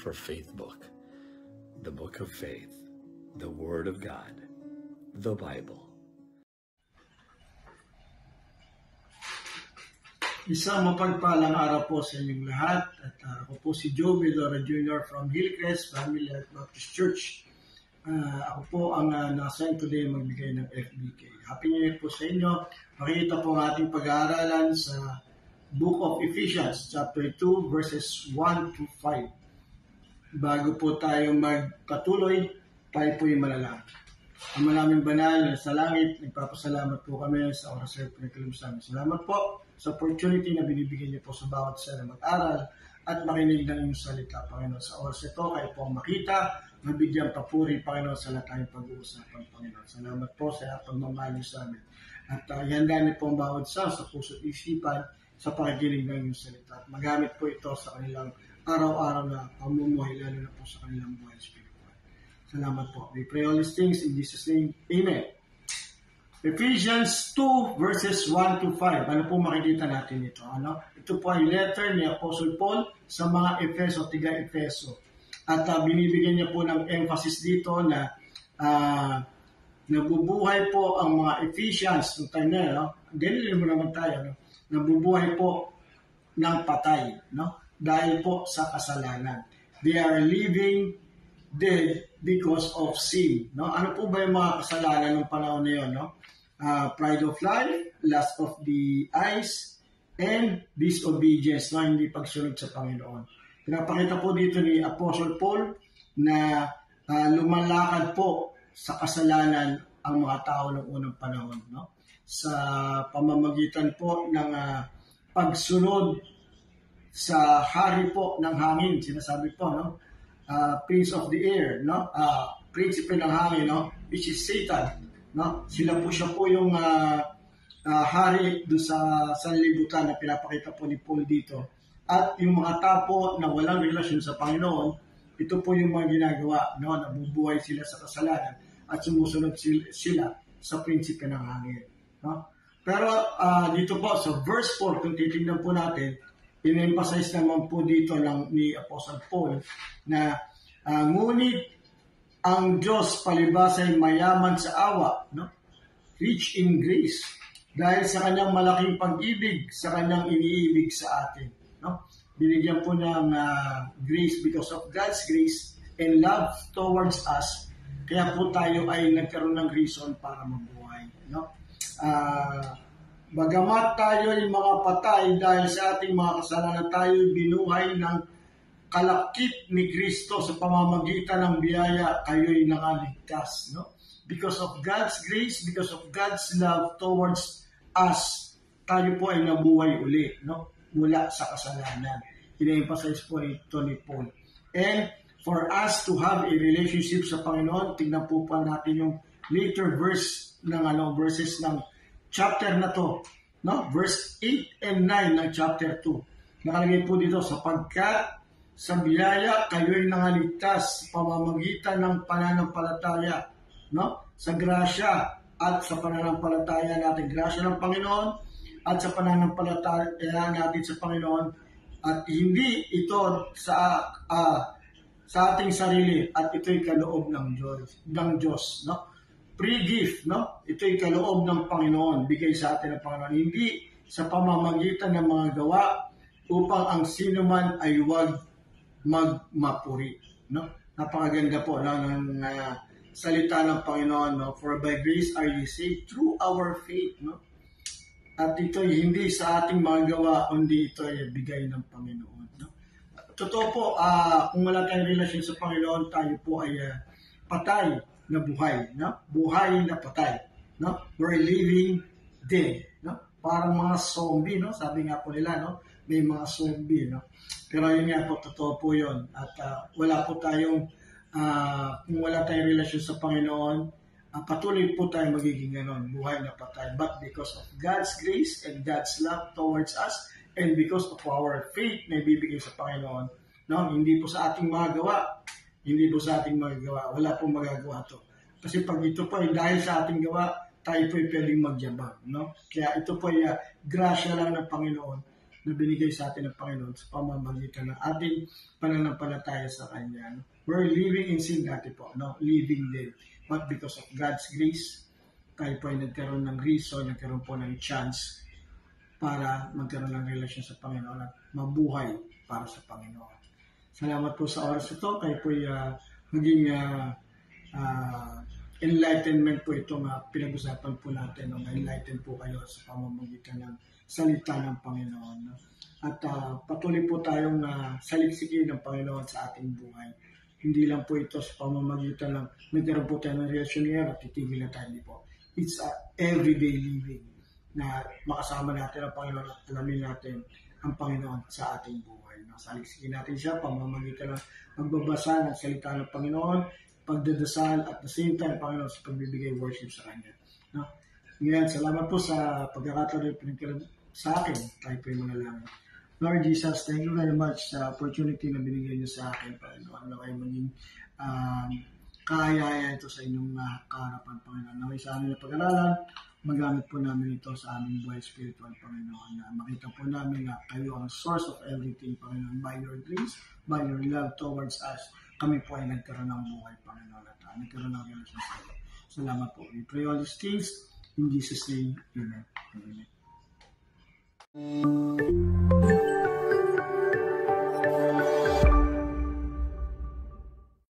for Faith Book, the Book of Faith, the Word of God, the Bible. Isang mapagpalang araw po sa inyong lahat. At ako po si Joe Vidora Jr. from Hillcrest Family Life Baptist Church. Ako po ang na-assign today magbigay ng FBK. Happy New Year po sa inyo. Makikita po ang ating pag-aaralan sa Book of Ephesians, chapter 2, verses 1 to 5. Bago po tayo magpatuloy, tayo po yung malalangin. Ang maraming banal sa langit, nagpapasalamat po kami sa oras na pinagkalim sa amin. Salamat po sa opportunity na binibigyan niyo po sa bawat isa na mag-aral at makinig ng inyong salita, Panginoon. Sa oras ito, kayo po ang makita, mabigyan papuri, Panginoon, sa lahat tayong pag-uusapan, Panginoon. Salamat po sa pagmamahal niyo sa amin. At ihanda niyo po ang bawat isa sa puso't isipan sa pakikinig ng inyong salita. At magamit po ito sa kanilang araw-araw na pamumuhay, lalo na po sa kanilang buhay spiritual. Salamat po. We pray all these things in Jesus' name. Amen. Ephesians 2 verses 1 to 5. Ano po makikita natin ito? Ito po ay letter ni Apostle Paul sa mga Efeso, tiga-Efeso. At binibigyan niya po ng emphasis dito na nabubuhay po ang mga Ephesians noong time na yun. Ganun mo naman tayo. Nabubuhay po ng patay. Dahil po sa kasalanan. They are living dead because of sin. Ano po ba yung mga kasalanan ng panahon na yun? Pride of life, lust of the eyes, and disobedience, hindi pagsunod sa Panginoon. Pinapakita po dito ni Apostle Paul na lumalakad po sa kasalanan ang mga tao ng unang panahon. Sa pamamagitan po ng pagsunod sa hari po ng hangin, sinasabi po, prince of the air, prinsipe ng hangin, which is Satan. Siya po yung hari doon sa sanlibutan na pinapakita po ni Paul dito. At yung mga tapo na walang relasyon sa Panginoon, ito po yung mga ginagawa, nabubuhay sila sa kasalanan at sumusunod sila sa prinsipe ng hangin. Pero dito po sa verse 4, kung titignan po natin, in-emphasize naman po dito ni Apostle Paul na ngunit ang Diyos palibhas ay mayaman sa awa, rich in grace, dahil sa kanyang malaking pag-ibig, sa kanyang iniibig sa atin. Binigyan po ng grace because of God's grace and love towards us. Kaya po tayo ay nagkaroon ng reason para mabuhay. Bagamat tayo ay mga patay dahil sa ating mga kasalanan, tayo binuhay ng kalakip ni Kristo sa pamamagitan ng biyaya, kayo'y nakaligtas. Because of God's grace, because of God's love towards us, tayo po ay nabuhay uli, mula sa kasalanan. Ina-emphasize po ito ni Paul. And for us to have a relationship sa Panginoon, tingnan po pa natin yung later verses ng chapter na to, verse 8 and 9 ng chapter 2. Nakalagay po dito, sapagkat sa biyaya kayo'y nangaligtas sa pamamagitan ng pananampalataya, sa grasya at sa pananampalataya natin, grasya ng Panginoon at sa pananampalataya natin sa Panginoon, at hindi ito sa ating sarili, at ito'y kaloob ng Diyos. Free gift, ito'y kaloob ng Panginoon, bigay sa atin ng Panginoon, hindi sa pamamagitan ng mga gawa, upang ang sino man ay huwag magmapuri. Napakaganda po ng salita ng Panginoon. For by grace are ye saved through our faith. At ito ay hindi sa ating mga gawa, kundi ito ay bigay ng Panginoon. Totoo po, kung wala tayong relasyon sa Panginoon, tayo po ay patay na buhay. Buhay na patay. We're living dead. Parang mga zombie, sabi nga po nila, may mga zombie. Pero yun nga po, totoo po yun. At wala po tayong, kung wala tayong relasyon sa Panginoon, patuloy po tayo magiging ganon, buhay na patay. But because of God's grace and God's love towards us, and because of our faith na ibibigay sa Panginoon, hindi po sa ating mga gawa, wala pong magagawa to. Kasi pag ito po ay dahil sa ating gawa, tayo po ay pwedeng magyabang. Kaya ito po ay grasya lang ng Panginoon na binigay sa atin ng Panginoon sa pamamagitan ng ating pananampalataya sa Kanya. No? We're living in sin dati po, no? Living din. But because of God's grace, tayo po ay nagkaroon ng reason, nagkaroon po ng chance para magkaroon ng relasyon sa Panginoon at mabuhay para sa Panginoon. Salamat po sa oras ito. Kayo po ay maging enlightenment po itong pinag-usapan po natin. No? Enlighten po kayo sa pamamagitan ng salita ng Panginoon. No? At patuloy po tayong saliksikin ng Panginoon sa ating buhay. Hindi lang po ito sa pamamagitan ng nagkaroon po tayo ng relasyon niya at titigil na tayo po. It's everyday living na makasama natin ang Panginoon at alamin natin ang Panginoon sa ating buhay. No? Saliksikin natin siya pamamagitan ng magbabasa ng salita ng Panginoon, pagdadasal at the same time, Panginoon, sa pagbibigay worship sa Kanya. No? Ngayon, salamat po sa pagkakataon na pinagkaroon sa akin. Tayo po yung manalangin. Lord Jesus, thank you very much sa opportunity na binigay niyo sa akin, Panginoon. Na kayo maging kahayaya ito sa inyong kaharapan, Panginoon. Naway sa amin na pag-aralan, magamit po namin ito sa aming buhay spiritual, Panginoon. Na makita po namin na kayo ang source of everything, Panginoon. By your grace, by your love towards us, kami po ay nagkaroon ng buhay, Panginoon, at nagkaroon ng relasyon sa iyo. Salamat po. We pray all these things in Jesus' name. Amen. Amen.